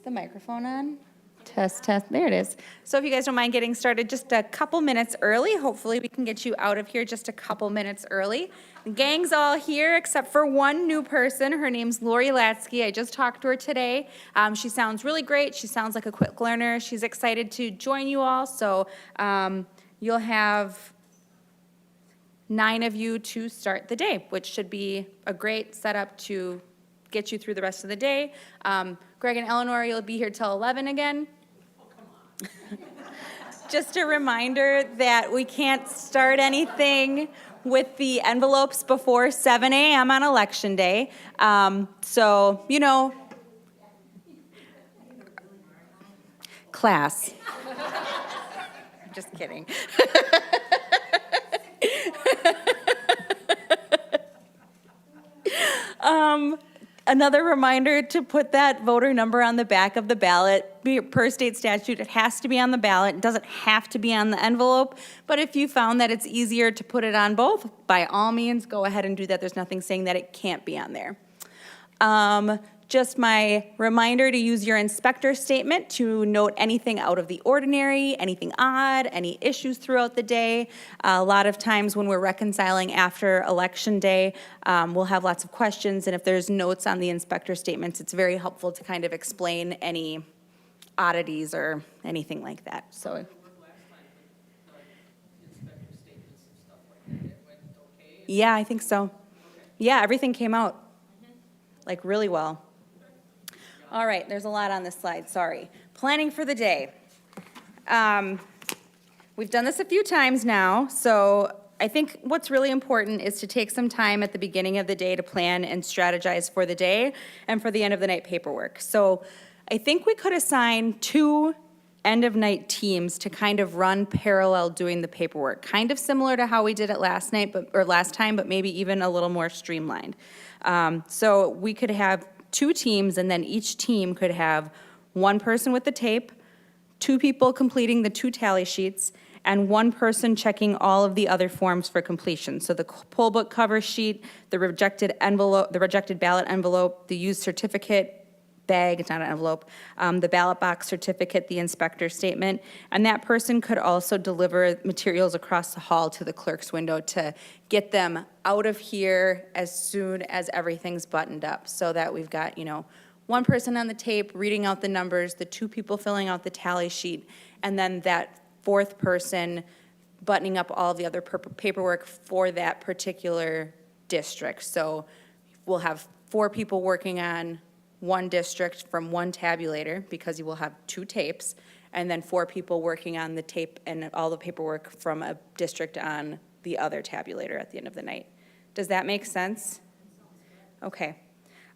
the microphone on? Test, test, there it is. So if you guys don't mind getting started just a couple minutes early, hopefully we can get you out of here just a couple minutes early. The gang's all here except for one new person. Her name's Lori Latsky. I just talked to her today. She sounds really great. She sounds like a quick learner. She's excited to join you all. So you'll have 9 of you to start the day, which should be a great setup to get you through the rest of the day. Greg and Eleanor, you'll be here till 11 again. Just a reminder that we can't start anything with the envelopes before 7 a.m. on Election Day. So, you know, class. Just kidding. Another reminder to put that voter number on the back of the ballot. Per state statute, it has to be on the ballot. It doesn't have to be on the envelope. But if you found that it's easier to put it on both, by all means, go ahead and do that. There's nothing saying that it can't be on there. Just my reminder to use your inspector statement to note anything out of the ordinary, anything odd, any issues throughout the day. A lot of times when we're reconciling after Election Day, we'll have lots of questions, and if there's notes on the inspector statements, it's very helpful to kind of explain any oddities or anything like that. So. Yeah, I think so. Yeah, everything came out like really well. All right, there's a lot on this slide, sorry. Planning for the day. We've done this a few times now, so I think what's really important is to take some time at the beginning of the day to plan and strategize for the day and for the end of the night paperwork. So I think we could assign 2 end of night teams to kind of run parallel doing the paperwork, kind of similar to how we did it last time, but maybe even a little more streamlined. So we could have 2 teams, and then each team could have 1 person with the tape, 2 people completing the 2 tally sheets, and 1 person checking all of the other forms for completion. So the poll book cover sheet, the rejected envelope, the rejected ballot envelope, the used certificate bag, it's not an envelope, the ballot box certificate, the inspector statement, and that person could also deliver materials across the hall to the clerk's window to get them out of here as soon as everything's buttoned up, so that we've got, you know, 1 person on the tape reading out the numbers, the 2 people filling out the tally sheet, and then that 4th person buttoning up all the other paperwork for that particular district. So we'll have 4 people working on 1 district from 1 tabulator, because you will have 2 tapes, and then 4 people working on the tape and all the paperwork from a district on the other tabulator at the end of the night. Does that make sense? Okay.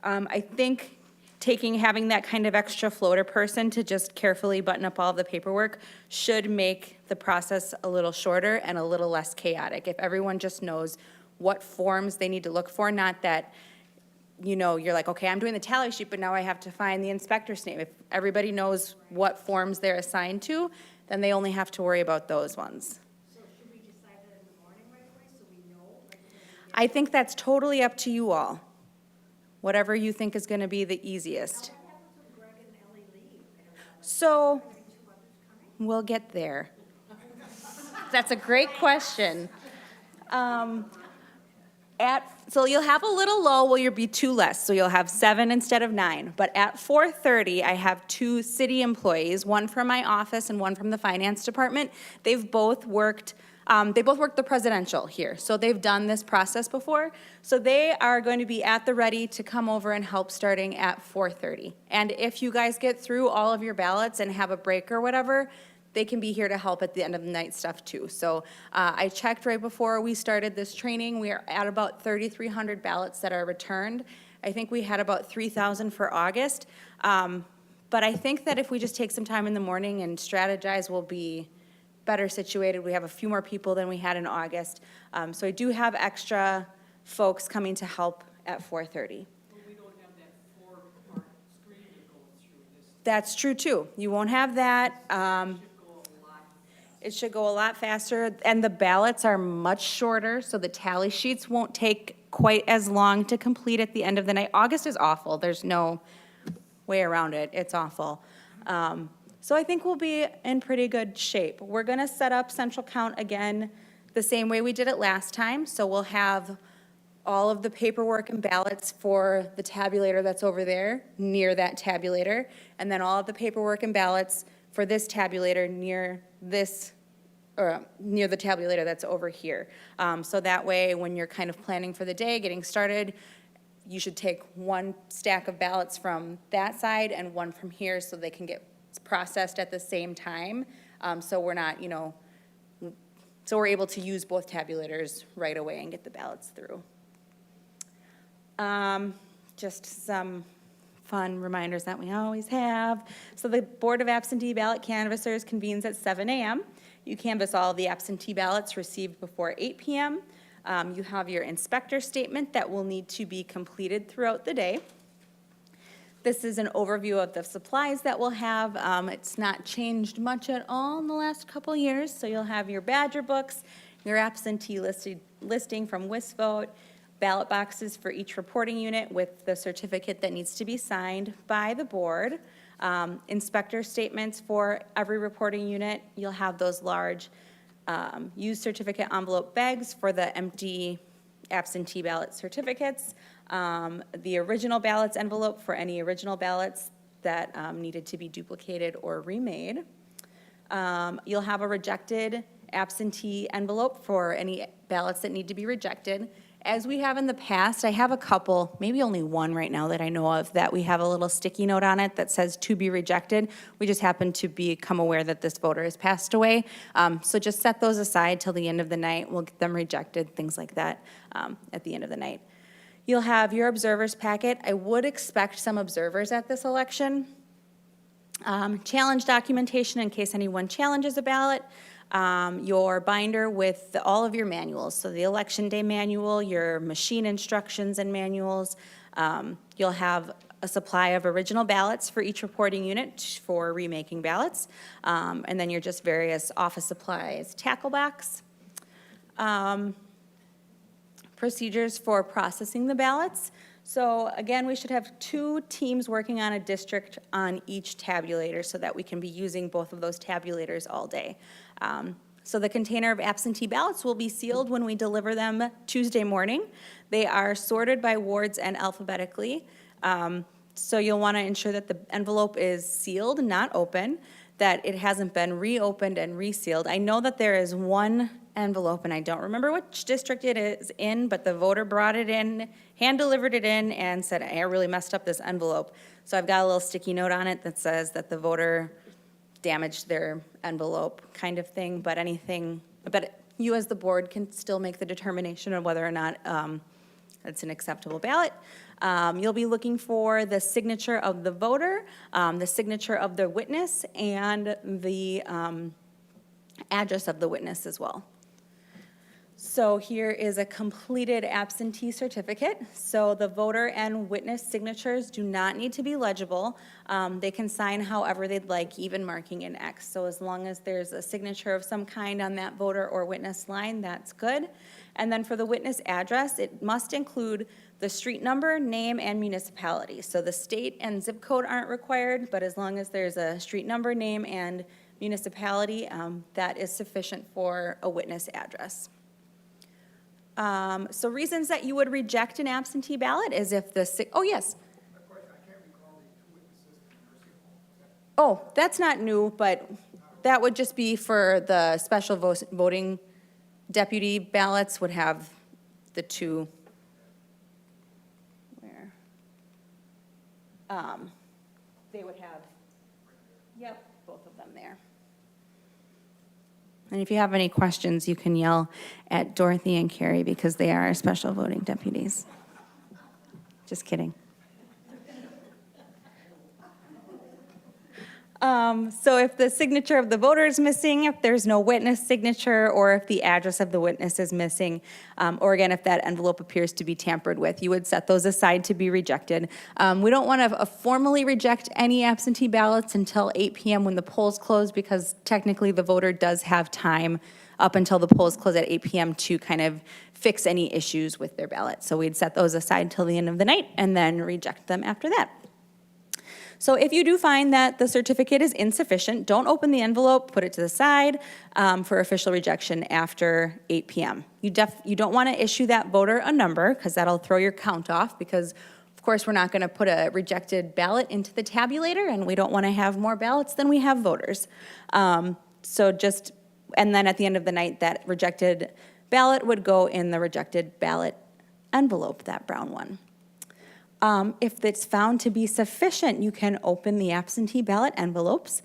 I think having that kind of extra floater person to just carefully button up all of the paperwork should make the process a little shorter and a little less chaotic. If everyone just knows what forms they need to look for, not that, you know, you're like, okay, I'm doing the tally sheet, but now I have to find the inspector's name. If everybody knows what forms they're assigned to, then they only have to worry about those ones. So should we decide that in the morning right away so we know? I think that's totally up to you all. Whatever you think is going to be the easiest. What happens when Greg and Ellie leave? So we'll get there. That's a great question. So you'll have a little lull where you'll be 2 less, so you'll have 7 instead of 9. But at 4:30, I have 2 city employees, 1 from my office and 1 from the finance department. They've both worked the presidential here, so they've done this process before. So they are going to be at the ready to come over and help starting at 4:30. And if you guys get through all of your ballots and have a break or whatever, they can be here to help at the end of the night stuff too. So I checked right before we started this training. We are at about 3,300 ballots that are returned. I think we had about 3,000 for August. But I think that if we just take some time in the morning and strategize, we'll be better situated. We have a few more people than we had in August. So I do have extra folks coming to help at 4:30. Well, we don't have that 4-part screen to go through this. That's true too. You won't have that. It should go a lot faster, and the ballots are much shorter, so the tally sheets won't take quite as long to complete at the end of the night. August is awful. There's no way around it. It's awful. So I think we'll be in pretty good shape. We're gonna set up central count again the same way we did it last time. So we'll have all of the paperwork and ballots for the tabulator that's over there, near that tabulator, and then all of the paperwork and ballots for this tabulator near this, or near the tabulator that's over here. So that way, when you're kind of planning for the day, getting started, you should take one stack of ballots from that side and one from here so they can get processed at the same time. So we're not, so we're able to use both tabulators right away and get the ballots through. Just some fun reminders that we always have. So the Board of Absentee Ballot Canvassers convenes at 7 a.m. You canvass all the absentee ballots received before 8 p.m. You have your inspector statement that will need to be completed throughout the day. This is an overview of the supplies that we'll have. It's not changed much at all in the last couple years. So you'll have your Badger books, your absentee listing from WisVote, ballot boxes for each reporting unit with the certificate that needs to be signed by the board, inspector statements for every reporting unit. You'll have those large used certificate envelope bags for the empty absentee ballot certificates, the original ballots envelope for any original ballots that needed to be duplicated or remade. You'll have a rejected absentee envelope for any ballots that need to be rejected. As we have in the past, I have a couple, maybe only one right now that I know of, that we have a little sticky note on it that says to be rejected. We just happen to become aware that this voter has passed away. So just set those aside till the end of the night. We'll get them rejected, things like that, at the end of the night. You'll have your observers packet. I would expect some observers at this election. Challenge documentation in case anyone challenges a ballot. Your binder with all of your manuals, so the election day manual, your machine instructions and manuals. You'll have a supply of original ballots for each reporting unit for remaking ballots, and then your just various office supplies, tackle box. Procedures for processing the ballots. So again, we should have 2 teams working on a district on each tabulator so that we can be using both of those tabulators all day. So the container of absentee ballots will be sealed when we deliver them Tuesday morning. They are sorted by wards and alphabetically. So you'll want to ensure that the envelope is sealed, not open, that it hasn't been reopened and resealed. I know that there is one envelope, and I don't remember which district it is in, but the voter brought it in, hand-delivered it in, and said, I really messed up this envelope. So I've got a little sticky note on it that says that the voter damaged their envelope, kind of thing, but you as the board can still make the determination of whether or not it's an acceptable ballot. You'll be looking for the signature of the voter, the signature of the witness, and the address of the witness as well. So here is a completed absentee certificate. So the voter and witness signatures do not need to be legible. They can sign however they'd like, even marking an X. So as long as there's a signature of some kind on that voter or witness line, that's good. And then for the witness address, it must include the street number, name, and municipality. So the state and zip code aren't required, but as long as there's a street number, name, and municipality, that is sufficient for a witness address. So reasons that you would reject an absentee ballot is if the, oh, yes. Oh, that's not new, but that would just be for the special voting deputy ballots would have the 2. Where? They would have, yep, both of them there. And if you have any questions, you can yell at Dorothy and Carrie because they are our special voting deputies. Just kidding. So if the signature of the voter is missing, if there's no witness signature, or if the address of the witness is missing, or again, if that envelope appears to be tampered with, you would set those aside to be rejected. We don't want to formally reject any absentee ballots until 8 p.m. when the polls close, because technically the voter does have time up until the polls close at 8 p.m. to kind of fix any issues with their ballot. So we'd set those aside till the end of the night and then reject them after that. So if you do find that the certificate is insufficient, don't open the envelope, put it to the side for official rejection after 8 p.m. You don't want to issue that voter a number because that'll throw your count off because, of course, we're not going to put a rejected ballot into the tabulator and we don't want to have more ballots than we have voters. And then at the end of the night, that rejected ballot would go in the rejected ballot envelope, that brown one. If it's found to be sufficient, you can open the absentee ballot envelopes.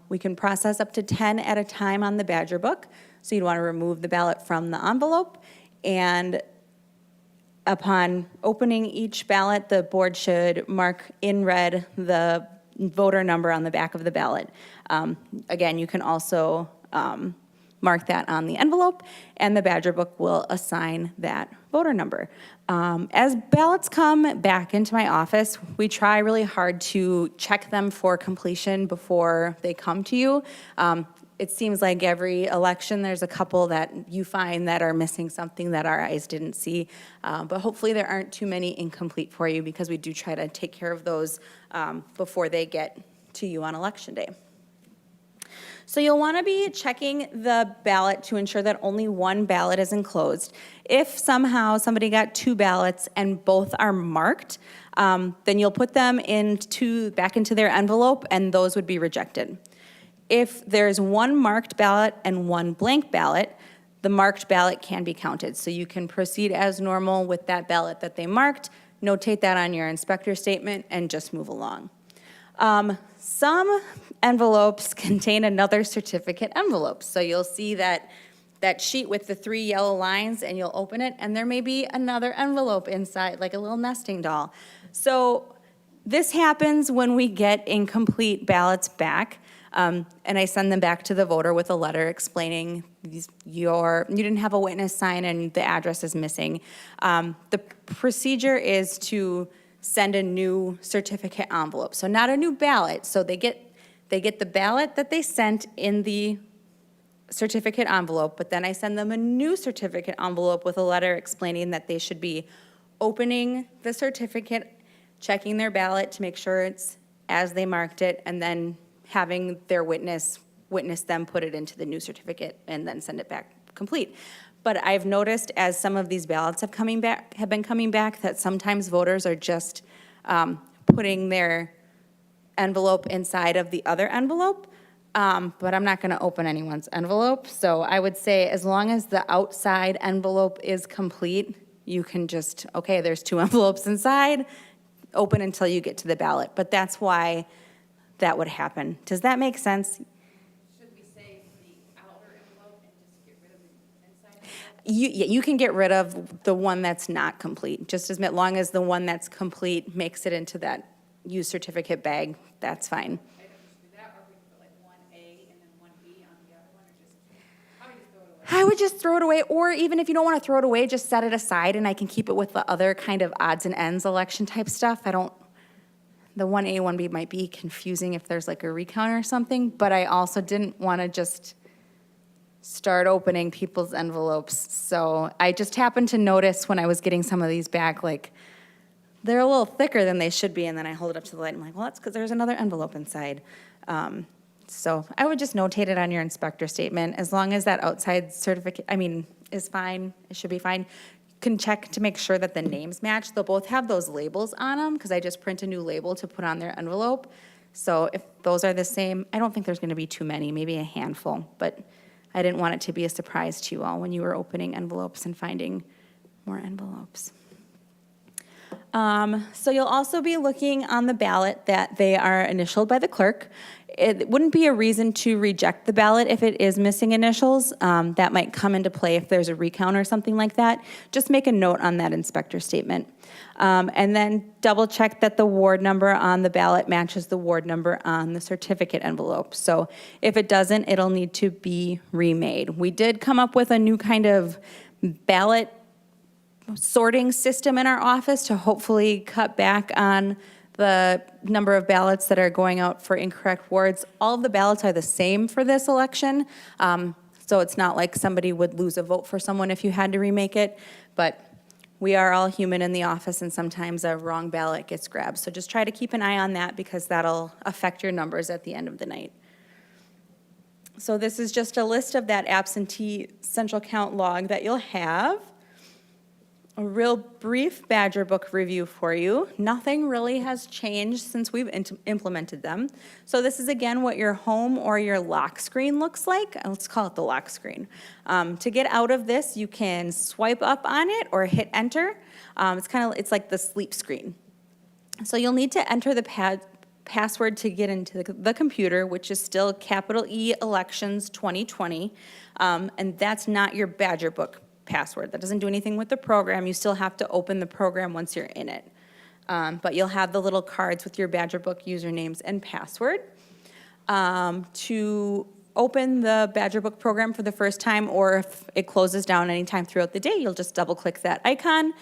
We can process up to 10 at a time on the Badger book. So you'd want to remove the ballot from the envelope. And upon opening each ballot, the board should mark in red the voter number on the back of the ballot. Again, you can also mark that on the envelope, and the Badger book will assign that voter number. As ballots come back into my office, we try really hard to check them for completion before they come to you. It seems like every election, there's a couple that you find that are missing something that our eyes didn't see. But hopefully there aren't too many incomplete for you because we do try to take care of those before they get to you on election day. So you'll want to be checking the ballot to ensure that only one ballot is enclosed. If somehow somebody got two ballots and both are marked, then you'll put them back into their envelope and those would be rejected. If there's one marked ballot and one blank ballot, the marked ballot can be counted. So you can proceed as normal with that ballot that they marked, notate that on your inspector statement, and just move along. Some envelopes contain another certificate envelope. So you'll see that sheet with the 3 yellow lines and you'll open it and there may be another envelope inside, like a little nesting doll. So this happens when we get incomplete ballots back. And I send them back to the voter with a letter explaining you didn't have a witness sign and the address is missing. The procedure is to send a new certificate envelope. So not a new ballot. So they get the ballot that they sent in the certificate envelope, but then I send them a new certificate envelope with a letter explaining that they should be opening the certificate, checking their ballot to make sure it's as they marked it, and then having their witness them put it into the new certificate and then send it back complete. But I've noticed as some of these ballots have been coming back that sometimes voters are just putting their envelope inside of the other envelope, but I'm not going to open anyone's envelope. So I would say as long as the outside envelope is complete, you can just, okay, there's 2 envelopes inside, open until you get to the ballot. But that's why that would happen. Does that make sense? Should we say the outer envelope and just get rid of the inside envelope? You can get rid of the one that's not complete, just as long as the one that's complete makes it into that used certificate bag, that's fine. I don't just do that, or we can put like 1A and then 1B on the other one, or just, I would just throw it away. I would just throw it away, or even if you don't want to throw it away, just set it aside and I can keep it with the other kind of odds and ends election type stuff. The 1A, 1B might be confusing if there's like a recount or something, but I also didn't want to just start opening people's envelopes. So I just happened to notice when I was getting some of these back, like, they're a little thicker than they should be, and then I hold it up to the light, and I'm like, well, that's because there's another envelope inside. So I would just notate it on your inspector statement, as long as that outside certificate, is fine, it should be fine. You can check to make sure that the names match. They'll both have those labels on them, because I just print a new label to put on their envelope. So if those are the same, I don't think there's gonna be too many, maybe a handful, but I didn't want it to be a surprise to you all when you were opening envelopes and finding more envelopes. So you'll also be looking on the ballot that they are initialed by the clerk. It wouldn't be a reason to reject the ballot if it is missing initials. That might come into play if there's a recount or something like that. Just make a note on that inspector statement. And then double check that the ward number on the ballot matches the ward number on the certificate envelope. So if it doesn't, it'll need to be remade. We did come up with a new kind of ballot sorting system in our office to hopefully cut back on the number of ballots that are going out for incorrect wards. All of the ballots are the same for this election, so it's not like somebody would lose a vote for someone if you had to remake it, but we are all human in the office, and sometimes a wrong ballot gets grabbed. So just try to keep an eye on that, because that'll affect your numbers at the end of the night. So this is just a list of that absentee central count log that you'll have. A real brief Badger Book review for you. Nothing really has changed since we've implemented them. So this is again what your home or your lock screen looks like. Let's call it the lock screen. To get out of this, you can swipe up on it or hit enter. It's like the sleep screen. So you'll need to enter the password to get into the computer, which is still capital E Elections 2020, and that's not your Badger Book password. That doesn't do anything with the program. You still have to open the program once you're in it. But you'll have the little cards with your Badger Book usernames and password. To open the Badger Book program for the first time, or if it closes down anytime throughout the day, you'll just double click that icon.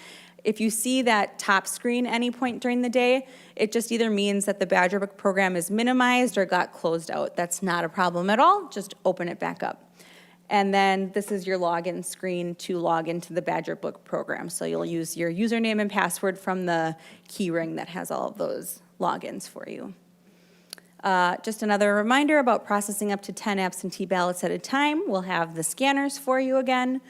If you see that top screen any point during the day, it just either means that the Badger Book program is minimized or got closed out. That's not a problem at all. Just open it back up. And then this is your login screen to log into the Badger Book program. So you'll use your username and password from the key ring that has all of those logins for you. Just another reminder about processing up to 10 absentee ballots at a time. We'll have the scanners for you again.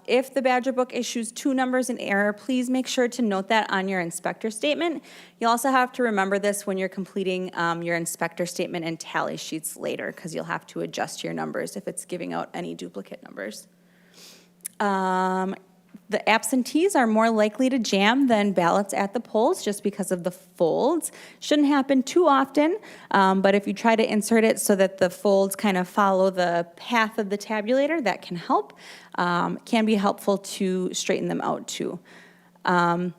If the Badger Book issues 2 numbers in error, please make sure to note that on your inspector statement. You'll also have to remember this when you're completing your inspector statement and tally sheets later, because you'll have to adjust your numbers if it's giving out any duplicate numbers. The absentees are more likely to jam than ballots at the polls just because of the folds. Shouldn't happen too often, but if you try to insert it so that the folds kind of follow the path of the tabulator, that can help. Can be helpful to straighten them out too. And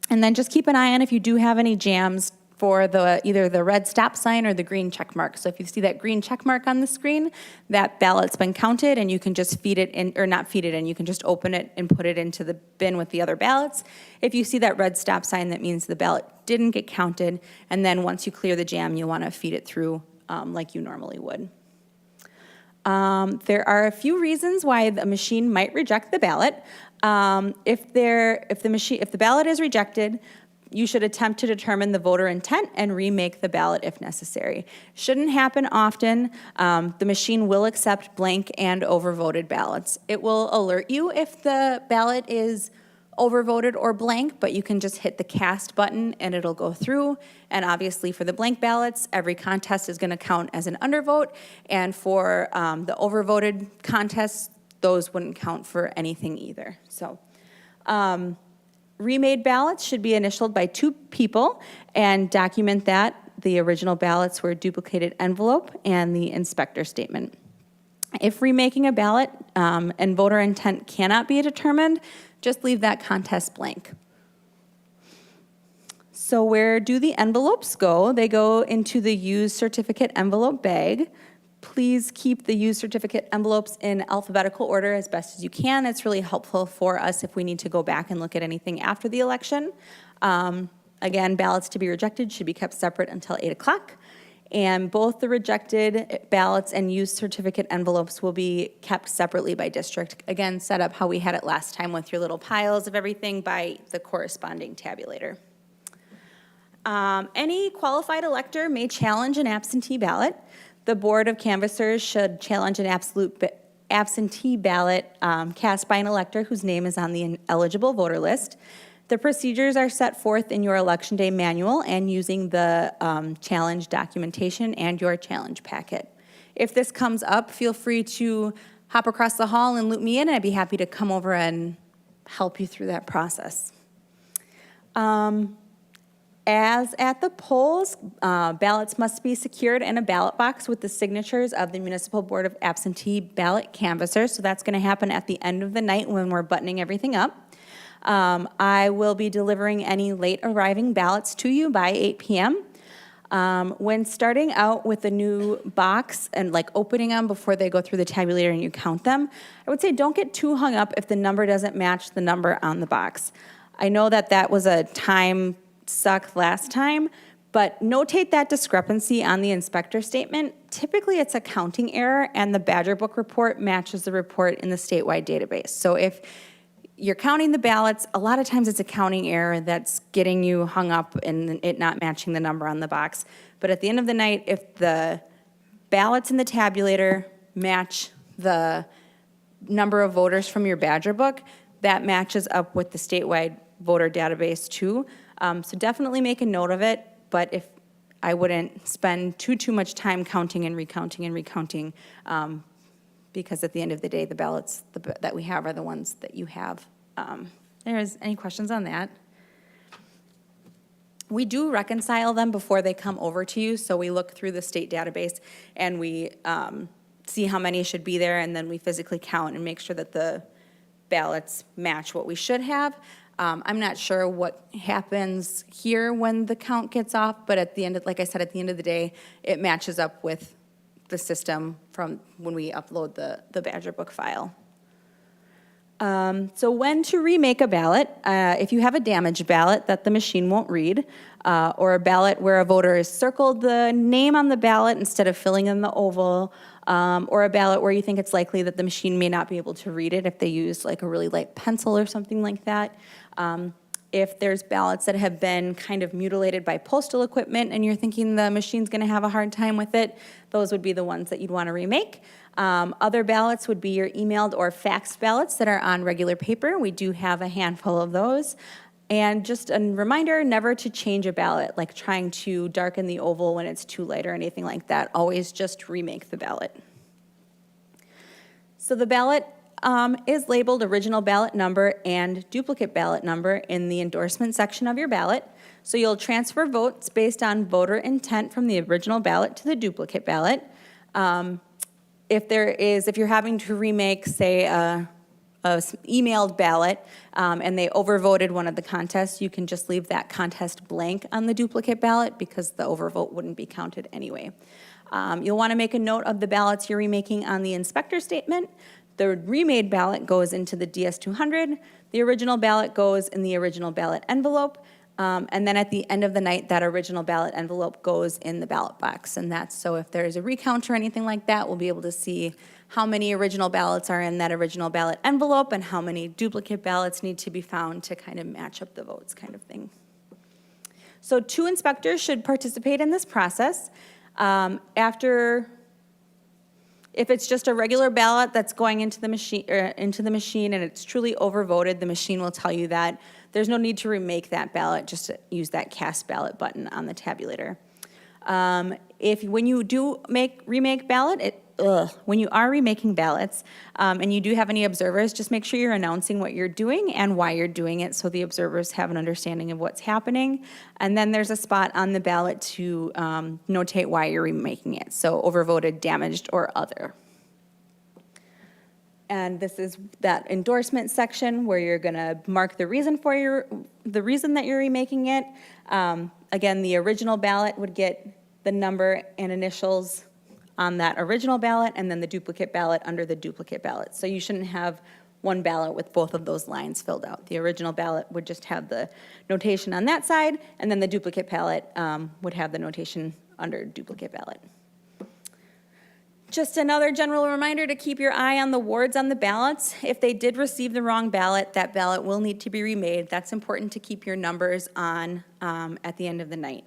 then just keep an eye on if you do have any jams for either the red stop sign or the green check mark. So if you see that green check mark on the screen, that ballot's been counted, and you can just feed it in, or not feed it in, you can just open it and put it into the bin with the other ballots. If you see that red stop sign, that means the ballot didn't get counted, and then once you clear the jam, you want to feed it through like you normally would. There are a few reasons why the machine might reject the ballot. If the ballot is rejected, you should attempt to determine the voter intent and remake the ballot if necessary. Shouldn't happen often. The machine will accept blank and overvoted ballots. It will alert you if the ballot is overvoted or blank, but you can just hit the cast button and it'll go through. And obviously for the blank ballots, every contest is going to count as an undervote. And for the overvoted contests, those wouldn't count for anything either. So remade ballots should be initialed by 2 people and document that the original ballots were a duplicated envelope and the inspector statement. If remaking a ballot and voter intent cannot be determined, just leave that contest blank. So where do the envelopes go? They go into the used certificate envelope bag. Please keep the used certificate envelopes in alphabetical order as best as you can. It's really helpful for us if we need to go back and look at anything after the election. Again, ballots to be rejected should be kept separate until 8 o'clock. And both the rejected ballots and used certificate envelopes will be kept separately by district. Again, set up how we had it last time with your little piles of everything by the corresponding tabulator. Any qualified elector may challenge an absentee ballot. The Board of Canvassers should challenge an absentee ballot cast by an elector whose name is on the eligible voter list. The procedures are set forth in your Election Day manual and using the challenge documentation and your challenge packet. If this comes up, feel free to hop across the hall and loop me in, and I'd be happy to come over and help you through that process. As at the polls, ballots must be secured in a ballot box with the signatures of the Municipal Board of Absentee Ballot Canvassers. So that's going to happen at the end of the night when we're buttoning everything up. I will be delivering any late arriving ballots to you by 8 p.m. When starting out with a new box and like opening them before they go through the tabulator and you count them, I would say don't get too hung up if the number doesn't match the number on the box. I know that that was a time suck last time, but notate that discrepancy on the inspector statement. Typically it's a counting error and the Badger Book report matches the report in the statewide database. So if you're counting the ballots, a lot of times it's a counting error that's getting you hung up and it not matching the number on the box. But at the end of the night, if the ballots in the tabulator match the number of voters from your Badger book, that matches up with the statewide voter database too. So definitely make a note of it, but if I wouldn't spend too much time counting and recounting, because at the end of the day, the ballots that we have are the ones that you have. Any questions on that? We do reconcile them before they come over to you, so we look through the state database and we see how many should be there, and then we physically count and make sure that the ballots match what we should have. I'm not sure what happens here when the count gets off, but at the end, like I said, at the end of the day, it matches up with the system from when we upload the Badger Book file. So when to remake a ballot, if you have a damaged ballot that the machine won't read, or a ballot where a voter has circled the name on the ballot instead of filling in the oval, or a ballot where you think it's likely that the machine may not be able to read it if they use like a really light pencil or something like that. If there's ballots that have been kind of mutilated by postal equipment and you're thinking the machine's gonna have a hard time with it, those would be the ones that you'd wanna remake. Other ballots would be your emailed or faxed ballots that are on regular paper. We do have a handful of those. And just a reminder, never to change a ballot, like trying to darken the oval when it's too light or anything like that. Always just remake the ballot. So the ballot is labeled original ballot number and duplicate ballot number in the endorsement section of your ballot. So you'll transfer votes based on voter intent from the original ballot to the duplicate ballot. If you're having to remake, say, a emailed ballot and they overvoted one of the contests, you can just leave that contest blank on the duplicate ballot because the overvote wouldn't be counted anyway. You'll want to make a note of the ballots you're remaking on the inspector statement. The remade ballot goes into the DS-200. The original ballot goes in the original ballot envelope. And then at the end of the night, that original ballot envelope goes in the ballot box. And that's so if there's a recount or anything like that, we'll be able to see how many original ballots are in that original ballot envelope and how many duplicate ballots need to be found to kind of match up the votes kind of thing. So 2 inspectors should participate in this process. If it's just a regular ballot that's going into the machine and it's truly overvoted, the machine will tell you that. There's no need to remake that ballot, just to use that cast ballot button on the tabulator. When you do remake ballot, when you are remaking ballots and you do have any observers, just make sure you're announcing what you're doing and why you're doing it so the observers have an understanding of what's happening. And then there's a spot on the ballot to notate why you're remaking it. So overvoted, damaged, or other. And this is that endorsement section where you're gonna mark the reason that you're remaking it. Again, the original ballot would get the number and initials on that original ballot, and then the duplicate ballot under the duplicate ballot. So you shouldn't have one ballot with both of those lines filled out. The original ballot would just have the notation on that side, and then the duplicate ballot would have the notation under duplicate ballot. Just another general reminder to keep your eye on the wards on the ballots. If they did receive the wrong ballot, that ballot will need to be remade. That's important to keep your numbers on at the end of the night.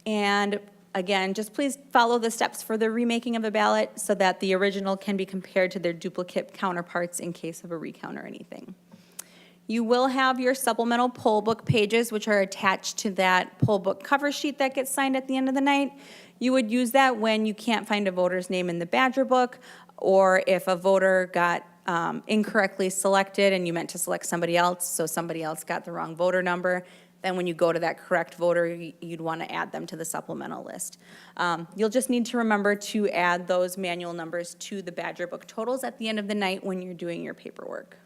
And again, just please follow the steps for the remaking of the ballot so that the original can be compared to their duplicate counterparts in case of a recount or anything. You will have your supplemental poll book pages, which are attached to that poll book cover sheet that gets signed at the end of the night. You would use that when you can't find a voter's name in the Badger book, or if a voter got incorrectly selected and you meant to select somebody else, so somebody else got the wrong voter number. Then when you go to that correct voter, you'd want to add them to the supplemental list. You'll just need to remember to add those manual numbers to the Badger book totals at the end of the night when you're doing your paperwork.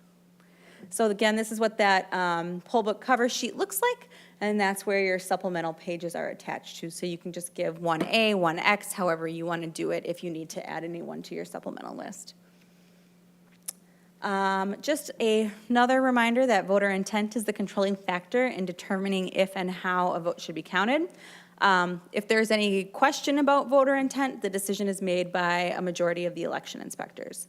So again, this is what that poll book cover sheet looks like, and that's where your supplemental pages are attached to. So you can just give 1A, 1X, however you want to do it if you need to add anyone to your supplemental list. Just another reminder that voter intent is the controlling factor in determining if and how a vote should be counted. If there's any question about voter intent, the decision is made by a majority of the election inspectors.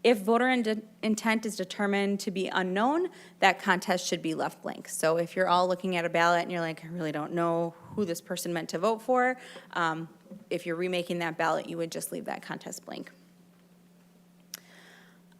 If voter intent is determined to be unknown, that contest should be left blank. So if you're all looking at a ballot and you're like, I really don't know who this person meant to vote for, if you're remaking that ballot, you would just leave that contest blank.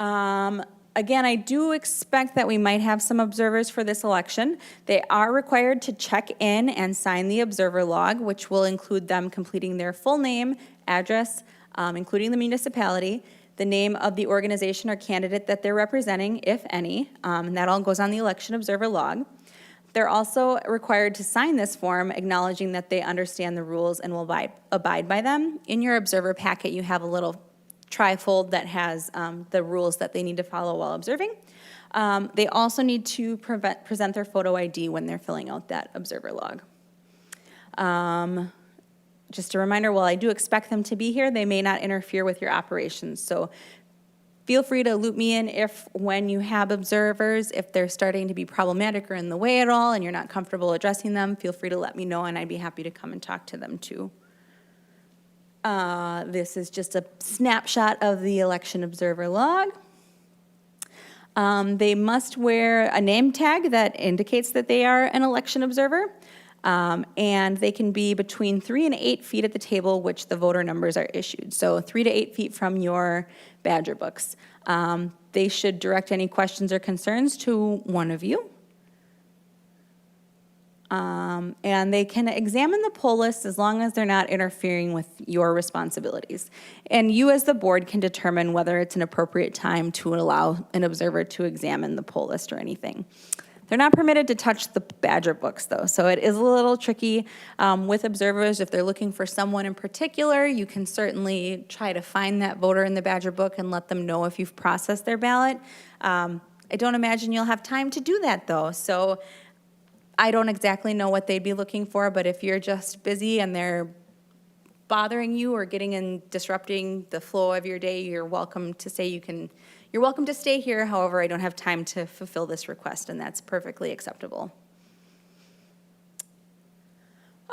Again, I do expect that we might have some observers for this election. They are required to check in and sign the observer log, which will include them completing their full name, address, including the municipality, the name of the organization or candidate that they're representing, if any, and that all goes on the election observer log. They're also required to sign this form acknowledging that they understand the rules and will abide by them. In your observer packet, you have a little trifold that has the rules that they need to follow while observing. They also need to present their photo ID when they're filling out that observer log. Just a reminder, while I do expect them to be here, they may not interfere with your operations. So feel free to loop me in when you have observers, if they're starting to be problematic or in the way at all and you're not comfortable addressing them, feel free to let me know and I'd be happy to come and talk to them too. This is just a snapshot of the election observer log. They must wear a name tag that indicates that they are an election observer, and they can be between 3 and 8 feet at the table which the voter numbers are issued. So 3 to 8 feet from your Badger books. They should direct any questions or concerns to one of you. And they can examine the poll list as long as they're not interfering with your responsibilities. And you as the board can determine whether it's an appropriate time to allow an observer to examine the poll list or anything. They're not permitted to touch the Badger books though, so it is a little tricky with observers. If they're looking for someone in particular, you can certainly try to find that voter in the Badger book and let them know if you've processed their ballot. I don't imagine you'll have time to do that though, so I don't exactly know what they'd be looking for, but if you're just busy and they're bothering you or getting and disrupting the flow of your day, you're welcome to say you're welcome to stay here. However, I don't have time to fulfill this request, and that's perfectly acceptable.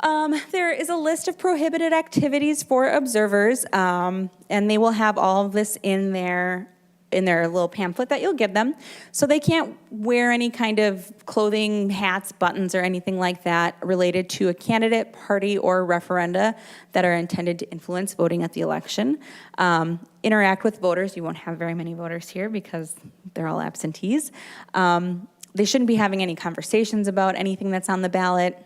There is a list of prohibited activities for observers, and they will have all of this in their little pamphlet that you'll give them. So they can't wear any kind of clothing, hats, buttons, or anything like that related to a candidate, party, or referenda that are intended to influence voting at the election. Interact with voters. You won't have very many voters here because they're all absentees. They shouldn't be having any conversations about anything that's on the ballot.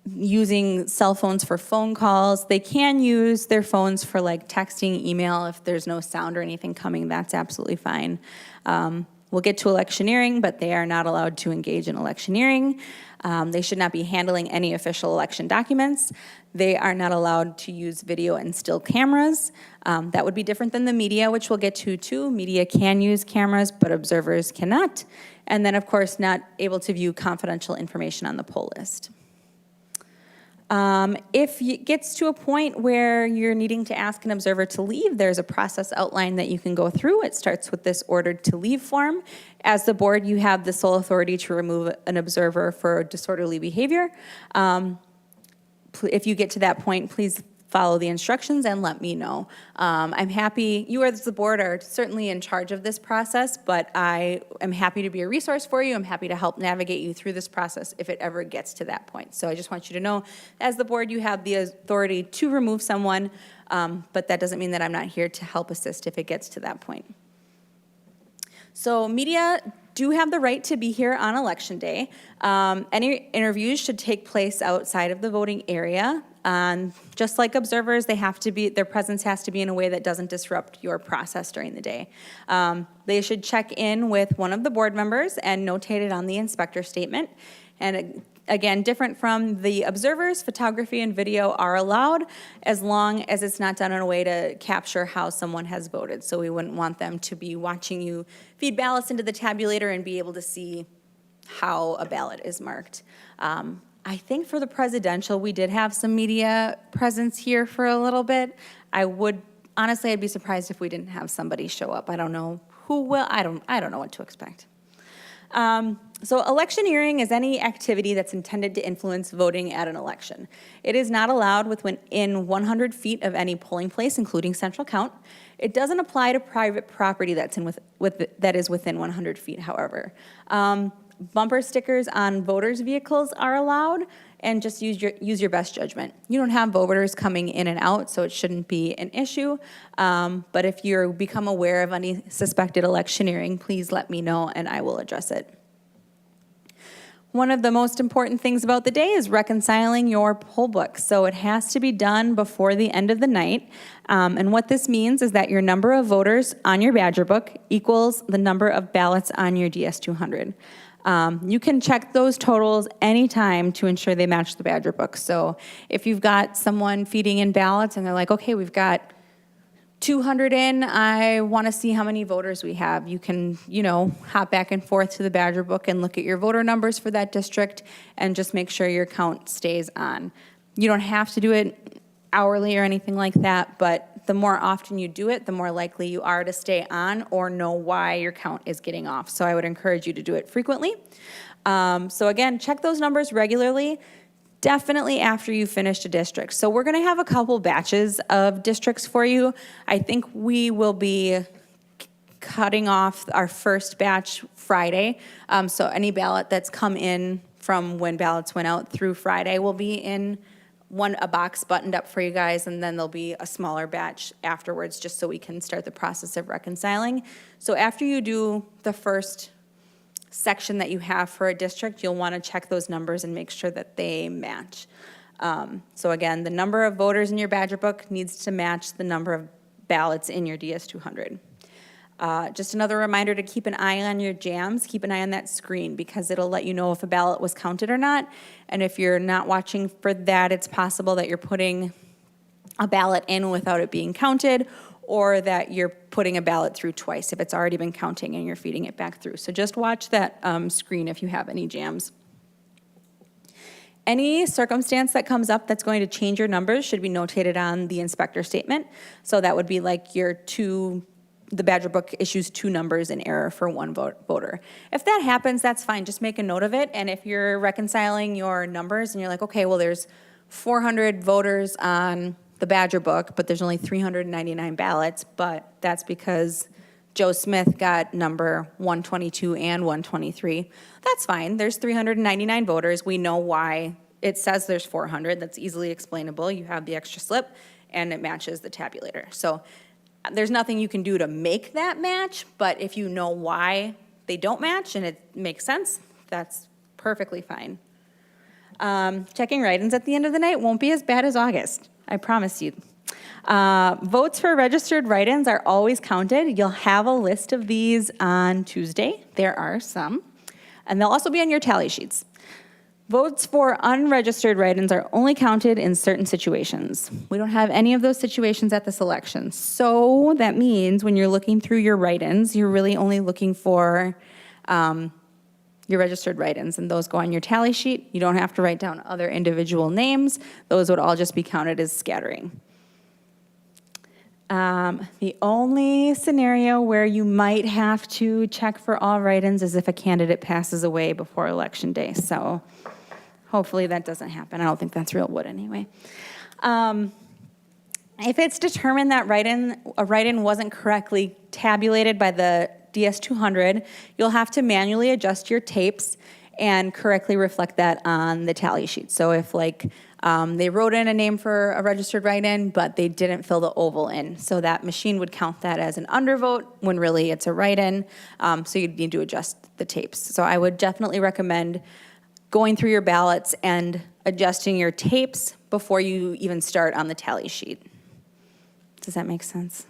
Using cell phones for phone calls. They can use their phones for like texting, email. If there's no sound or anything coming, that's absolutely fine. We'll get to electioneering, but they are not allowed to engage in electioneering. They should not be handling any official election documents. They are not allowed to use video and still cameras. That would be different than the media, which we'll get to too. Media can use cameras, but observers cannot. And then, of course, not able to view confidential information on the poll list. If it gets to a point where you're needing to ask an observer to leave, there's a process outline that you can go through. It starts with this ordered to leave form. As the board, you have the sole authority to remove an observer for disorderly behavior. If you get to that point, please follow the instructions and let me know. I'm happy, you as the board are certainly in charge of this process, but I am happy to be a resource for you. I'm happy to help navigate you through this process if it ever gets to that point. So I just want you to know, as the board, you have the authority to remove someone, but that doesn't mean that I'm not here to help assist if it gets to that point. So media do have the right to be here on election day. Any interviews should take place outside of the voting area. Just like observers, their presence has to be in a way that doesn't disrupt your process during the day. They should check in with one of the board members and notate it on the inspector statement. And again, different from the observers, photography and video are allowed as long as it's not done in a way to capture how someone has voted. So we wouldn't want them to be watching you feed ballots into the tabulator and be able to see how a ballot is marked. I think for the presidential, we did have some media presence here for a little bit. Honestly, I'd be surprised if we didn't have somebody show up. I don't know who will, I don't know what to expect. So electioneering is any activity that's intended to influence voting at an election. It is not allowed within 100 feet of any polling place, including central count. It doesn't apply to private property that is within 100 feet, however. Bumper stickers on voters' vehicles are allowed, and just use your best judgment. You don't have voters coming in and out, so it shouldn't be an issue. But if you become aware of any suspected electioneering, please let me know and I will address it. One of the most important things about the day is reconciling your poll book. So it has to be done before the end of the night. And what this means is that your number of voters on your Badger book equals the number of ballots on your DS200. You can check those totals anytime to ensure they match the Badger book. So if you've got someone feeding in ballots and they're like, okay, we've got 200 in, I want to see how many voters we have. You can, hop back and forth to the Badger book and look at your voter numbers for that district and just make sure your count stays on. You don't have to do it hourly or anything like that, but the more often you do it, the more likely you are to stay on or know why your count is getting off. So I would encourage you to do it frequently. So again, check those numbers regularly, definitely after you finished a district. So we're gonna have a couple batches of districts for you. I think we will be cutting off our first batch Friday. So any ballot that's come in from when ballots went out through Friday will be in a box buttoned up for you guys, and then there'll be a smaller batch afterwards just so we can start the process of reconciling. So after you do the first section that you have for a district, you'll want to check those numbers and make sure that they match. So again, the number of voters in your Badger book needs to match the number of ballots in your DS200. Just another reminder to keep an eye on your jams, keep an eye on that screen because it'll let you know if a ballot was counted or not. And if you're not watching for that, it's possible that you're putting a ballot in without it being counted, or that you're putting a ballot through twice if it's already been counting and you're feeding it back through. So just watch that screen if you have any jams. Any circumstance that comes up that's going to change your numbers should be notated on the inspector statement. So that would be like the Badger book issues 2 numbers in error for 1 voter. If that happens, that's fine. Just make a note of it. And if you're reconciling your numbers and you're like, okay, well, there's 400 voters on the Badger book, but there's only 399 ballots, but that's because Joe Smith got number 122 and 123. That's fine. There's 399 voters. We know why it says there's 400. That's easily explainable. You have the extra slip, and it matches the tabulator. So there's nothing you can do to make that match, but if you know why they don't match and it makes sense, that's perfectly fine. Checking write-ins at the end of the night won't be as bad as August, I promise you. Votes for registered write-ins are always counted. You'll have a list of these on Tuesday. There are some, and they'll also be on your tally sheets. Votes for unregistered write-ins are only counted in certain situations. We don't have any of those situations at this election. So that means when you're looking through your write-ins, you're really only looking for your registered write-ins, and those go on your tally sheet. You don't have to write down other individual names. Those would all just be counted as scattering. The only scenario where you might have to check for all write-ins is if a candidate passes away before Election Day. So hopefully that doesn't happen. I don't think that's real wood anyway. If it's determined that a write-in wasn't correctly tabulated by the DS200, you'll have to manually adjust your tapes and correctly reflect that on the tally sheet. So if they wrote in a name for a registered write-in, but they didn't fill the oval in, so that machine would count that as an undervote when really it's a write-in, so you'd need to adjust the tapes. So I would definitely recommend going through your ballots and adjusting your tapes before you even start on the tally sheet. Does that make sense?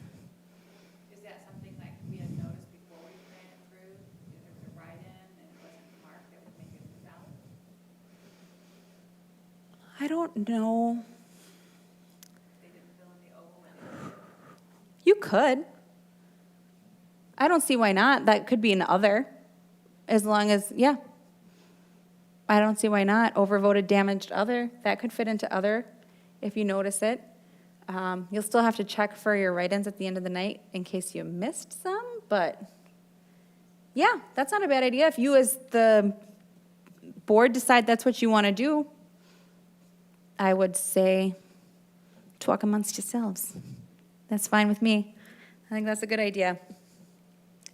Is that something like we had noticed before we ran it through? If there was a write-in and it wasn't marked, that would make it valid? I don't know. They didn't fill in the oval and You could. I don't see why not. That could be an other, as long as, yeah. I don't see why not. Overvoted damaged other, that could fit into other if you notice it. You'll still have to check for your write-ins at the end of the night in case you missed some, but Yeah, that's not a bad idea. If you as the board decide that's what you want to do, I would say talk amongst yourselves. That's fine with me. I think that's a good idea.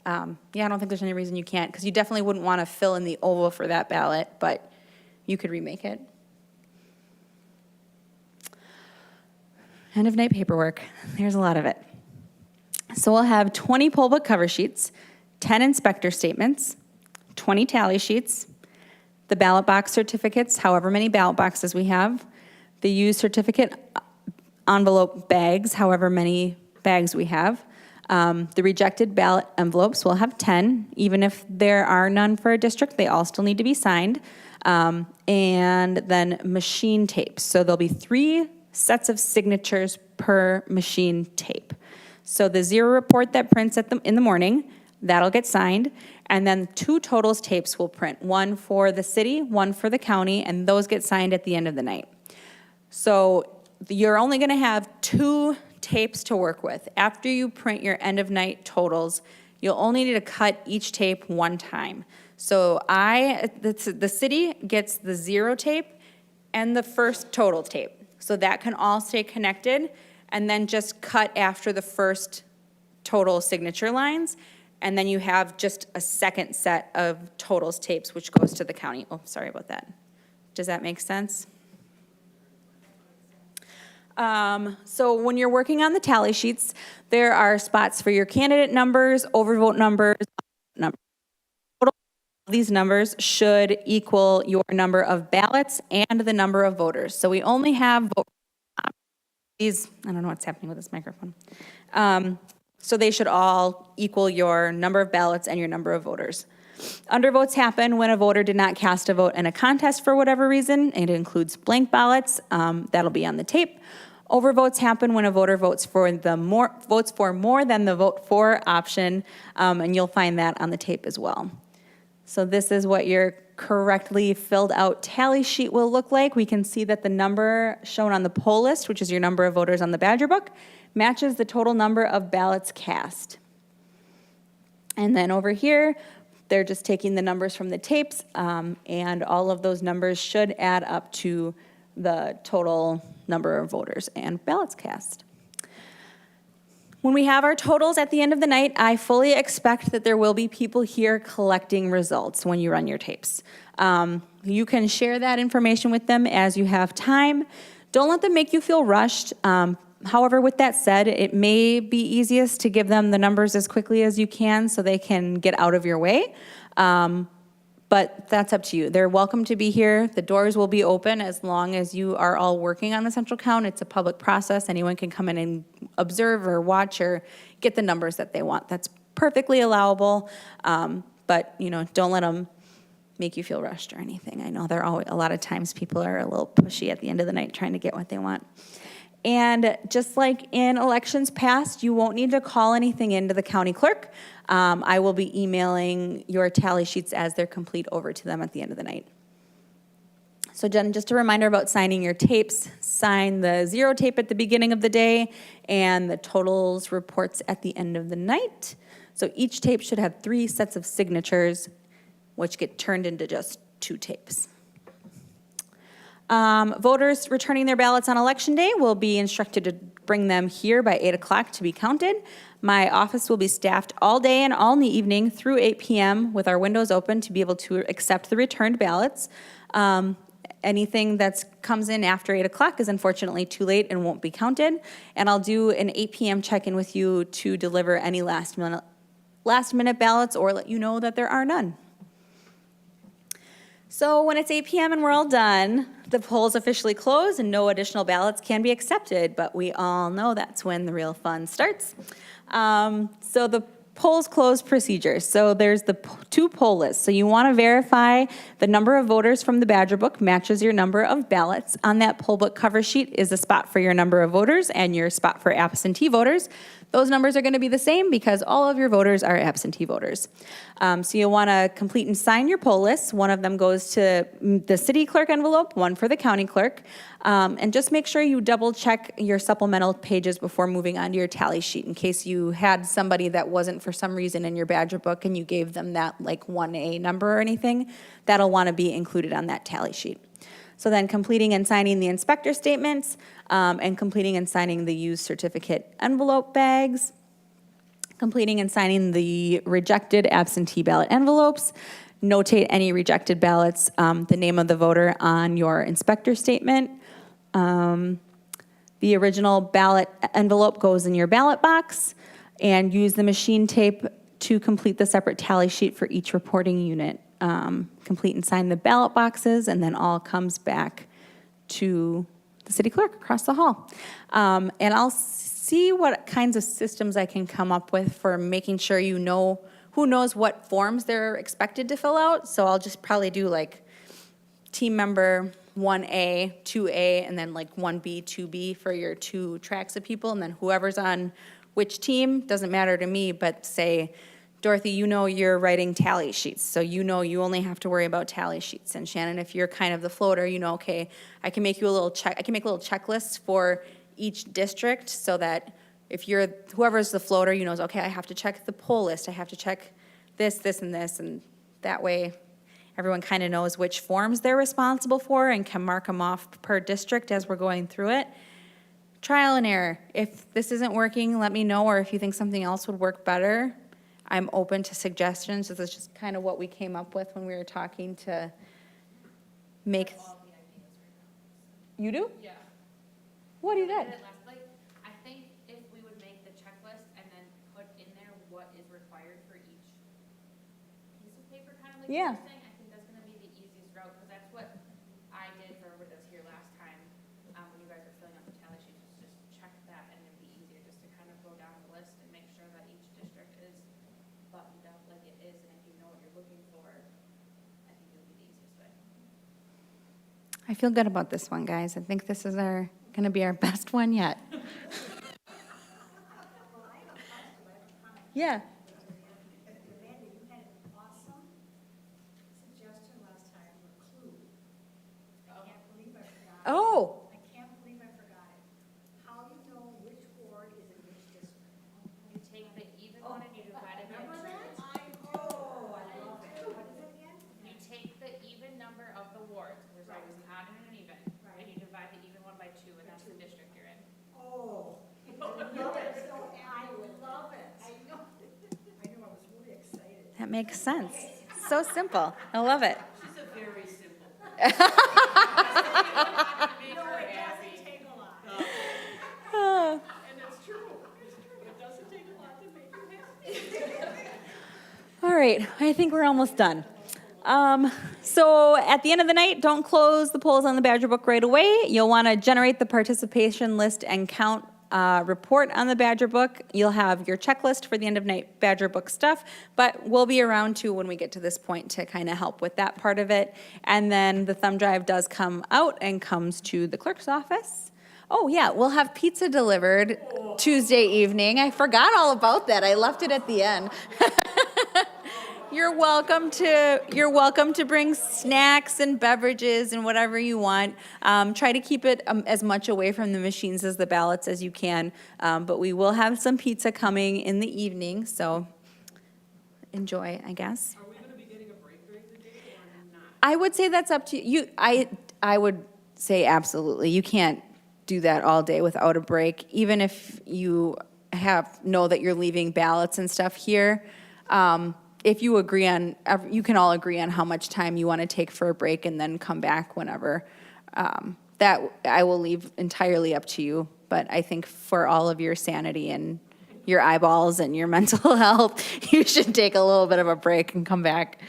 Yeah, I don't think there's any reason you can't, because you definitely wouldn't want to fill in the oval for that ballot, but you could remake it. End of night paperwork. There's a lot of it. So we'll have 20 poll book cover sheets, 10 inspector statements, 20 tally sheets, the ballot box certificates, however many ballot boxes we have, the used certificate envelope bags, however many bags we have. The rejected ballot envelopes will have 10. Even if there are none for a district, they all still need to be signed. And then machine tapes. So there'll be 3 sets of signatures per machine tape. So the zero report that prints in the morning, that'll get signed. And then 2 totals tapes will print, one for the city, one for the county, and those get signed at the end of the night. So you're only going to have 2 tapes to work with. After you print your end of night totals, you'll only need to cut each tape 1 time. So the city gets the 0 tape and the first total tape. So that can all stay connected, and then just cut after the first total signature lines. And then you have just a second set of totals tapes, which goes to the county. Oh, sorry about that. Does that make sense? So when you're working on the tally sheets, there are spots for your candidate numbers, overvote numbers. These numbers should equal your number of ballots and the number of voters. So we only have these, I don't know what's happening with this microphone. So they should all equal your number of ballots and your number of voters. Undervotes happen when a voter did not cast a vote in a contest for whatever reason. It includes blank ballots. That'll be on the tape. Overvotes happen when a voter votes for more than the vote for option, and you'll find that on the tape as well. So this is what your correctly filled out tally sheet will look like. We can see that the number shown on the poll list, which is your number of voters on the Badger Book, matches the total number of ballots cast. And then over here, they're just taking the numbers from the tapes, and all of those numbers should add up to the total number of voters and ballots cast. When we have our totals at the end of the night, I fully expect that there will be people here collecting results when you run your tapes. You can share that information with them as you have time. Don't let them make you feel rushed. However, with that said, it may be easiest to give them the numbers as quickly as you can so they can get out of your way. But that's up to you. They're welcome to be here. The doors will be open as long as you are all working on the central count. It's a public process. Anyone can come in and observe or watch or get the numbers that they want. That's perfectly allowable. But don't let them make you feel rushed or anything. I know a lot of times people are a little pushy at the end of the night trying to get what they want. And just like in elections past, you won't need to call anything into the county clerk. I will be emailing your tally sheets as they're complete over to them at the end of the night. So Jen, just a reminder about signing your tapes. Sign the 0 tape at the beginning of the day and the totals reports at the end of the night. So each tape should have 3 sets of signatures, which get turned into just 2 tapes. Voters returning their ballots on election day will be instructed to bring them here by 8 o'clock to be counted. My office will be staffed all day and all in the evening through 8 p.m. with our windows open to be able to accept the returned ballots. Anything that comes in after 8 o'clock is unfortunately too late and won't be counted. And I'll do an 8 p.m. check-in with you to deliver any last minute ballots or let you know that there are none. So when it's 8 p.m. and we're all done, the polls officially close and no additional ballots can be accepted, but we all know that's when the real fun starts. So the polls close procedure. So there's the 2 poll lists. So you want to verify the number of voters from the Badger Book matches your number of ballots. On that poll book cover sheet is a spot for your number of voters and your spot for absentee voters. those numbers are going to be the same because all of your voters are absentee voters. So you'll want to complete and sign your poll lists. One of them goes to the city clerk envelope, one for the county clerk. And just make sure you double check your supplemental pages before moving on to your tally sheet in case you had somebody that wasn't for some reason in your Badger book and you gave them that like 1A number or anything. That'll want to be included on that tally sheet. So then completing and signing the inspector statements and completing and signing the used certificate envelope bags, completing and signing the rejected absentee ballot envelopes, notate any rejected ballots, the name of the voter on your inspector statement. The original ballot envelope goes in your ballot box, and use the machine tape to complete the separate tally sheet for each reporting unit. Complete and sign the ballot boxes, and then all comes back to the city clerk across the hall. And I'll see what kinds of systems I can come up with for making sure you know who knows what forms they're expected to fill out. So I'll just probably do like team member 1A, 2A, and then like 1B, 2B for your two tracks of people. And then whoever's on which team, doesn't matter to me, but say, Dorothy, you know you're writing tally sheets, so you know you only have to worry about tally sheets. And Shannon, if you're kind of the floater, you know, okay, I can make you a little check, I can make little checklists for each district so that if you're, whoever's the floater, you knows, okay, I have to check the poll list, I have to check this, this, and this, and that way everyone kind of knows which forms they're responsible for and can mark them off per district as we're going through it. Trial and error. If this isn't working, let me know, or if you think something else would work better, I'm open to suggestions. This is just kind of what we came up with when we were talking to make. You do? Yeah. What do you I got? did it last- Like, I think if we would make the checklist and then put in there what is required for each piece of paper, kind of like you Yeah. were saying, I think that's gonna be the easiest route, because that's what I did for everybody that was here last time, when you guys were filling out the tally sheets, was just check that, and it'd be easier just to kind of go down the list and make sure that each district is buttoned up like it is, and if you know what you're looking for, I think it would be the easiest way. I feel good about this one, guys. I think this is going to be our best one yet. Yeah. Amanda, you had an awesome suggestion last time for Clue. I can't believe I forgot it. Oh, I can't believe I forgot it. How do you know which ward is in which district? You take the even one and you divide it by Remember two. that? Oh, I love it. What is it again? You take the even number of the wards, there's always an odd and an even, and you divide the even one by two, and that's the district you're in. Oh, I love it. So, I love it. I know. I know, I was really excited. that makes sense. So simple. I love it. She's a very simple. No, Make her it happy. doesn't take a lot. Oh. And it's true. It's true. It doesn't take a lot to make you happy. All right, I think we're almost done. So at the end of the night, don't close the polls on the Badger Book right away. You'll want to generate the participation list and count report on the Badger Book. You'll have your checklist for the end of night Badger Book stuff, but we'll be around too when we get to this point to kind of help with that part of it. And then the thumb drive does come out and comes to the clerk's office. Oh yeah, we'll have pizza delivered Tuesday evening. I forgot all about that. I left it at the end. You're welcome to bring snacks and beverages and whatever you want. Try to keep it as much away from the machines as the ballots as you can. But we will have some pizza coming in the evening, so enjoy, I guess. Are we gonna be getting a break during the day or not? I would say that's up to you. I would say absolutely. You can't do that all day without a break, even if you know that you're leaving ballots and stuff here. If you agree on, you can all agree on how much time you want to take for a break and then come back whenever. That I will leave entirely up to you, but I think for all of your sanity and your eyeballs and your mental health, you should take a little bit of a break and come back.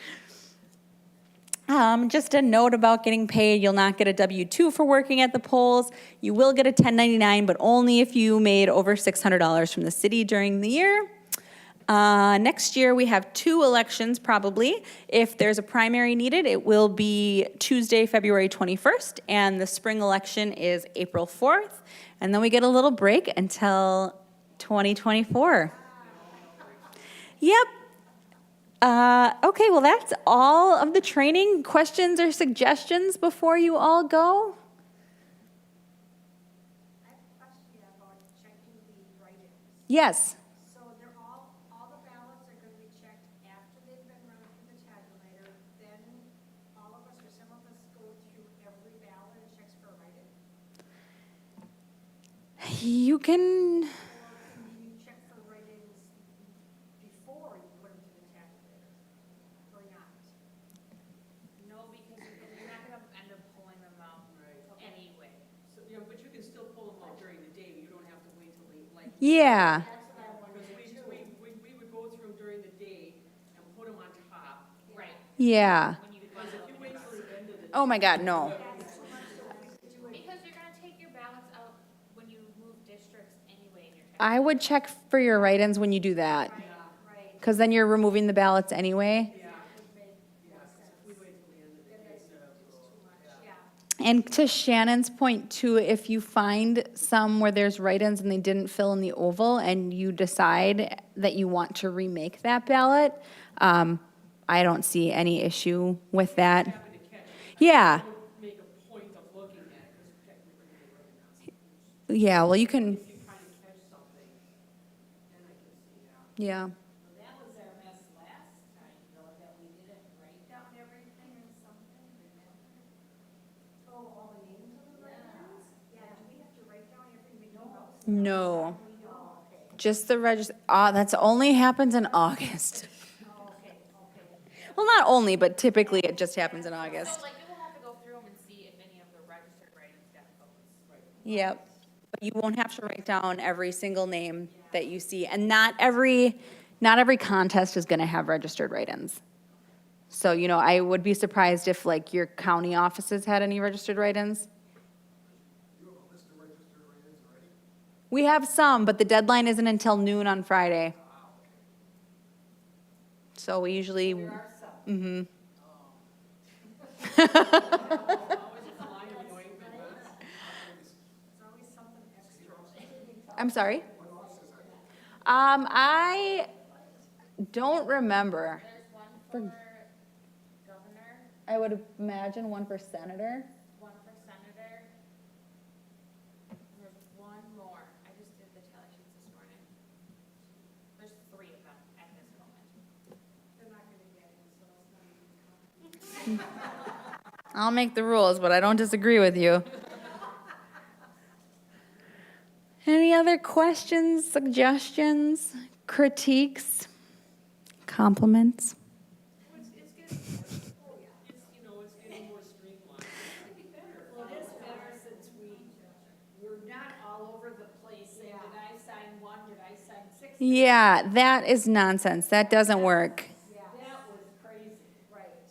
Just a note about getting paid, you'll not get a W-2 for working at the polls. You will get a 1099, but only if you made over $600 from the city during the year. Next year, we have 2 elections probably. If there's a primary needed, it will be Tuesday, February 21st, and the spring election is April 4th. And then we get a little break until 2024. Yep. Okay, well, that's all of the training. Questions or suggestions before you all go? I have a question about checking the write-ins. Yes. So they're all the ballots are gonna be checked after they've been run through the tabulator, then all of us or some of us go through every ballot and checks for a write-in? You can, Or can you check for write-ins before you put them to the tabulator, or not? No, because you're not gonna end up pulling them out anyway. So, you know, but you can still pull them out during the day, you don't have to wait till they, like. yeah, That's what I wanted Because to do. we would go through during the day and put them on top. Right. yeah. When you Because if you wait till the end of the. Oh my God, no. That's too much, so we could do it. Because you're gonna take your ballots out when you move districts anyway in your tax. I would check for your write-ins when you do that, Right. because then you're removing the ballots anyway. Yeah, Would make yeah, more 'cause sense. if we wait till the end of the day, It's too much, yeah. And to Shannon's point too, if you find some where there's write-ins and they didn't fill in the oval and you decide that you want to remake that ballot, I don't see any issue with that. happen to catch it. Yeah, I would make a point of looking at it, because technically we're really not supposed to. yeah, well, you can, If you kind of catch something, then I can see, yeah. yeah. Well, that was our mess last time, though, that we didn't write down everything or something, remember? Oh, all the names of the write-ins? Yeah, do we have to write down every Mickey Mouse? No, Oh, okay. just the that's only happens in August. Oh, okay, okay. Well, not only, but typically it just happens in August. So like you will have to go through them and see if any of the registered write-ins got votes. Yep, but you won't have to write down every single name that you see, and not every contest is gonna have registered write-ins. So, I would be surprised if like your county offices had any registered write-ins. We have some, but the deadline isn't until noon on Friday. So we usually, mm-hmm. Always a line of annoying people. There's always something extra. I'm sorry? I don't remember. There's one for governor, I would imagine one for senator. one for senator. And there's one more. I just did the tally sheets this morning. There's 3 of them at this moment. They're not gonna get in, so it's not even counted. I'll make the rules, but I don't disagree with you. Any other questions, suggestions, critiques, compliments? It's getting, it's, it's getting more streamlined. It's getting better. Well, it is better since we're not all over the place saying, did I sign 1, did I sign 6? Yeah, that is nonsense. That doesn't work. Yeah. That was crazy. Right.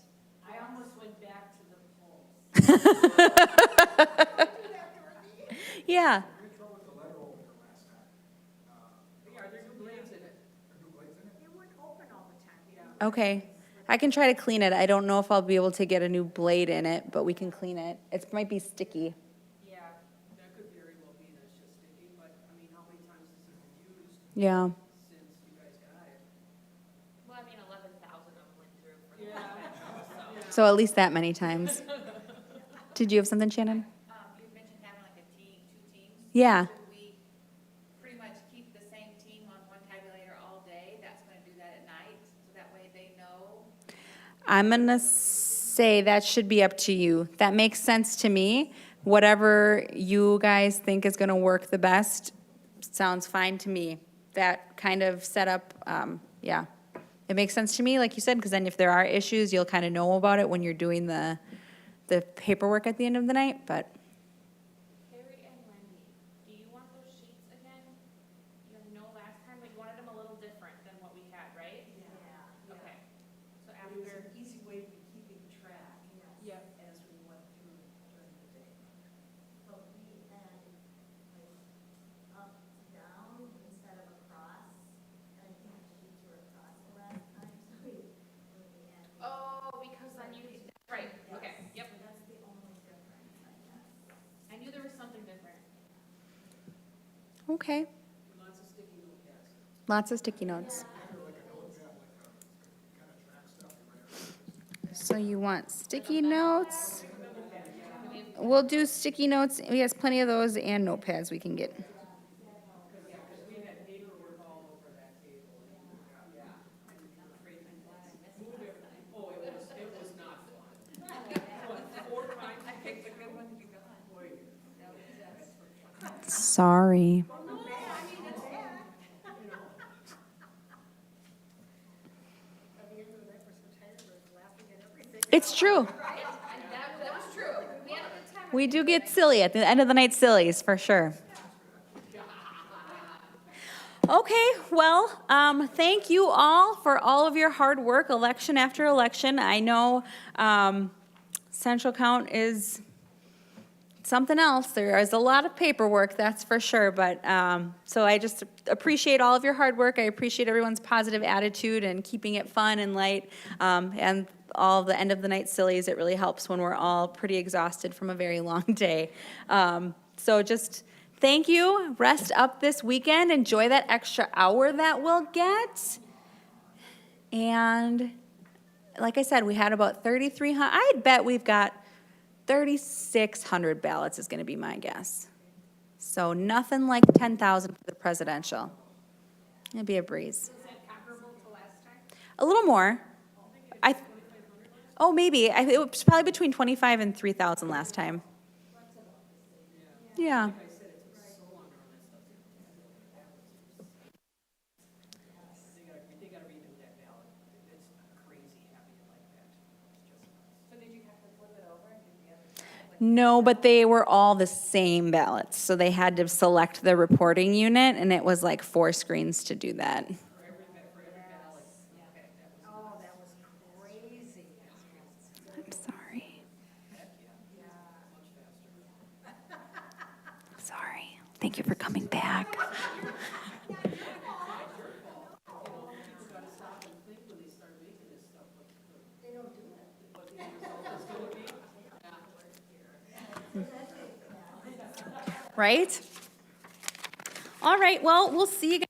I almost went back to the polls. Yeah, Yeah, are there new blades in it? It wouldn't open all the time, yeah. okay. I can try to clean it. I don't know if I'll be able to get a new blade in it, but we can clean it. It might be sticky. Yeah, that could very well be that it's just sticky, but, I mean, how many times has it been used Yeah. since you guys got it? Well, I mean, 11,000 of them went through for the Yeah. So at least that many times. Did you have something, Shannon? You mentioned having like a team, 2 teams. Yeah. Should we pretty much keep the same team on one tabulator all day? That's gonna do that at night, so that way they know. I'm gonna say that should be up to you. That makes sense to me. Whatever you guys think is gonna work the best, sounds fine to me. That kind of setup, yeah. It makes sense to me, like you said, because then if there are issues, you'll kind of know about it when you're doing the paperwork at the end of the night, but, Carrie and Wendy, do you want those sheets again? You know, last time we wanted them a little different than what we had, right? Yeah. Okay. So It was after, an easy way of keeping track. Yep. As we went through during the day. But we had like up, down instead of across, and I think the sheets were across the last time, so we had. oh, because then you, right, okay, yep. So that's the only difference, I guess. I knew there was something different. okay. Lots of sticky Lots of sticky notes. So you want sticky notes? We'll do sticky notes. We have plenty of those and notepads we can get. We had paperwork all over that table, and, yeah, I'm afraid to move it. Oh, it was not fun. What, 4 times? I picked a good one to be gone. Boy, Sorry. It's true. That was true. We had a good time. We do get silly at the end of the night, sillies, for sure. Okay, well, thank you all for all of your hard work, election after election. I know Central Count is something else. There is a lot of paperwork, that's for sure. But so I just appreciate all of your hard work. I appreciate everyone's positive attitude and keeping it fun and light. And all the end of the night sillies, it really helps when we're all pretty exhausted from a very long day. So just thank you. Rest up this weekend. Enjoy that extra hour that we'll get. And like I said, we had about 3,300. I bet we've got 3,600 ballots is going to be my guess. So nothing like 10,000 for the presidential. It'd be a breeze. Was that comparable to last time? A little more. Maybe. It was probably between 25 and 3,000 last time. Yeah. like I said, it took so long to run that stuff. They gotta redo that ballot. It's crazy having it like that. It's just. So did you have to flip it over and do the other side? No, but they were all the same ballots. So they had to select the reporting unit, and it was like 4 screens to do that. Oh, that was crazy. I'm sorry. Sorry. Thank you for coming back. Right? All right, well, we'll see you guys.